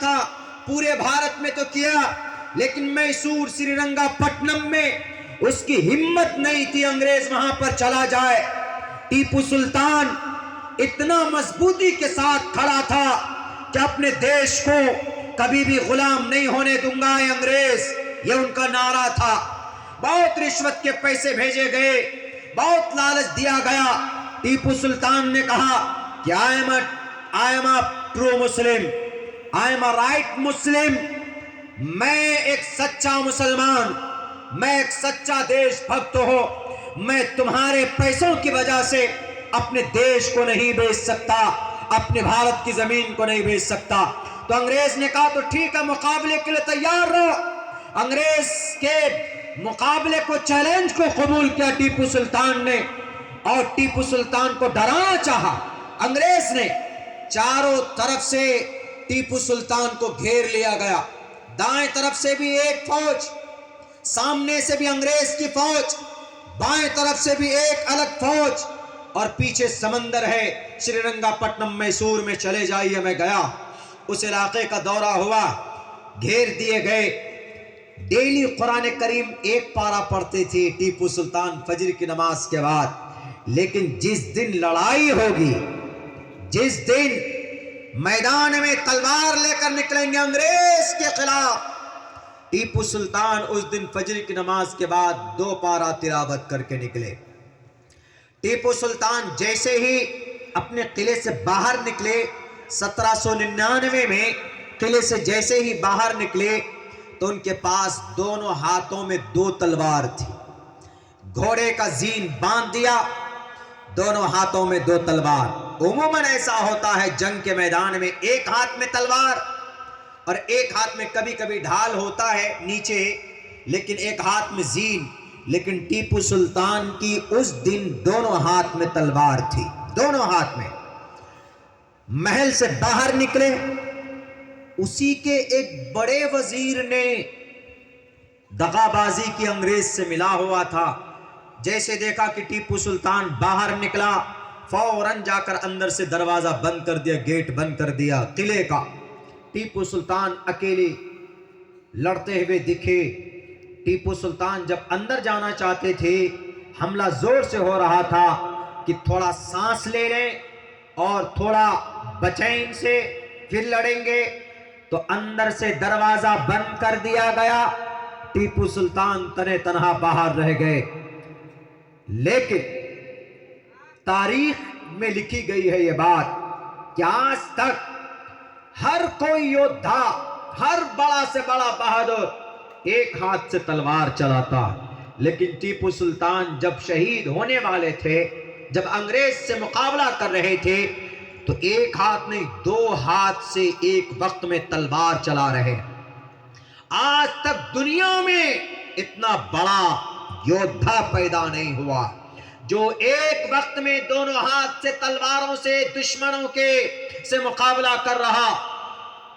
تھا، پورے بھارت میں تو کیا، لیکن میسور سری رنگا پٹنم میں اس کی ہمت نہیں تھی انگریز وہاں پر چلا جائے۔ ٹیپو سلطان اتنا مضبوطی کے ساتھ کھڑا تھا کہ اپنے دیش کو کبھی بھی غلام نہیں ہونے دوں گا اے انگریز، یہ ان کا نعرہ تھا۔ بہت رشوت کے پیسے بھیجے گئے، بہت لالچ دیا گیا۔ ٹیپو سلطان نے کہا کہ I am a true Muslim, I am a right Muslim، میں ایک سچا مسلمان، میں ایک سچا دیش بھکت ہوں، میں تمہارے پیسوں کی وجہ سے اپنے دیش کو نہیں بیچ سکتا، اپنے بھارت کی زمین کو نہیں بیچ سکتا۔ تو انگریز نے کہا تو ٹھیک ہے، مقابلے کے لیے تیار رہو۔ انگریز کے مقابلے کو، چیلنج کو قبول کیا ٹیپو سلطان نے، اور ٹیپو سلطان کو ڈرانا چاہا۔ انگریز نے چاروں طرف سے ٹیپو سلطان کو گھیر لیا گیا، دائیں طرف سے بھی ایک فوج، سامنے سے بھی انگریز کی فوج، بائیں طرف سے بھی ایک الگ فوج، اور پیچھے سمندر ہے۔ شری رنگا پٹنم میسور میں چلے جائیے، میں گیا، اس علاقے کا دورہ ہوا، گھیر دیے گئے۔ ڈیلی قرآن کریم ایک پارہ پڑھتے تھے ٹیپو سلطان فجر کی نماز کے بعد، لیکن جس دن لڑائی ہوگی، جس دن میدان میں تلوار لے کر نکلیں گے انگریز کے خلاف، ٹیپو سلطان اس دن فجر کی نماز کے بعد 2 پارہ تلاوت کر کے نکلے۔ ٹیپو سلطان جیسے ہی اپنے قلعے سے باہر نکلے، 1799 میں قلعے سے جیسے ہی باہر نکلے تو ان کے پاس دونوں ہاتھوں میں 2 تلوار تھی۔ گھوڑے کا زین باندھ دیا، دونوں ہاتھوں میں 2 تلوار۔ عموماً ایسا ہوتا ہے جنگ کے میدان میں، ایک ہاتھ میں تلوار اور ایک ہاتھ میں کبھی کبھی ڈھال ہوتا ہے نیچے، لیکن ایک ہاتھ میں زین۔ لیکن ٹیپو سلطان کی اس دن دونوں ہاتھ میں تلوار تھی، دونوں ہاتھ میں۔ محل سے باہر نکلے، اسی کے ایک بڑے وزیر نے دغا بازی کی انگریز سے ملا ہوا تھا۔ جیسے دیکھا کہ ٹیپو سلطان باہر نکلا، فوراً جا کر اندر سے دروازہ بند کر دیا، گیٹ بند کر دیا قلعے کا۔ ٹیپو سلطان اکیلے لڑتے ہوئے دکھے۔ ٹیپو سلطان جب اندر جانا چاہتے تھے، حملہ زور سے ہو رہا تھا کہ تھوڑا سانس لے لیں اور تھوڑا بچیں ان سے، پھر لڑیں گے، تو اندر سے دروازہ بند کر دیا گیا۔ ٹیپو سلطان تنے تنہا باہر رہ گئے۔ لیکن تاریخ میں لکھی گئی ہے یہ بات کہ آج تک ہر کوئی یودھا، ہر بڑا سے بڑا بہادر ایک ہاتھ سے تلوار چلاتا، لیکن ٹیپو سلطان جب شہید ہونے والے تھے، جب انگریز سے مقابلہ کر رہے تھے، تو ایک ہاتھ نہیں 2 ہاتھ سے ایک وقت میں تلوار چلا رہے۔ آج تک دنیا میں اتنا بڑا یودھا پیدا نہیں ہوا جو ایک وقت میں دونوں ہاتھ سے تلواروں سے دشمنوں کے سے مقابلہ کر رہا۔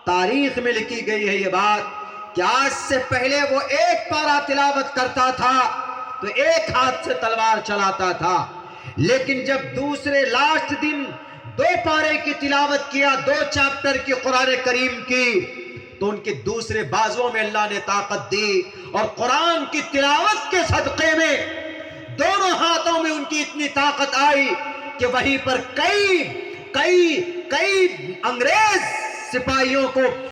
تاریخ میں لکھی گئی ہے یہ بات کہ آج سے پہلے وہ ایک پارہ تلاوت کرتا تھا تو ایک ہاتھ سے تلوار چلاتا تھا، لیکن جب دوسرے لاسٹ دن 2 پارے کی تلاوت کیا، 2 چیپٹر کی قرآن کریم کی، تو ان کے دوسرے بازوں میں اللہ نے طاقت دی، اور قرآن کی تلاوت کے صدقے میں دونوں ہاتھوں میں ان کی اتنی طاقت آئی کہ وہیں پر کئی انگریز سپاہیوں کو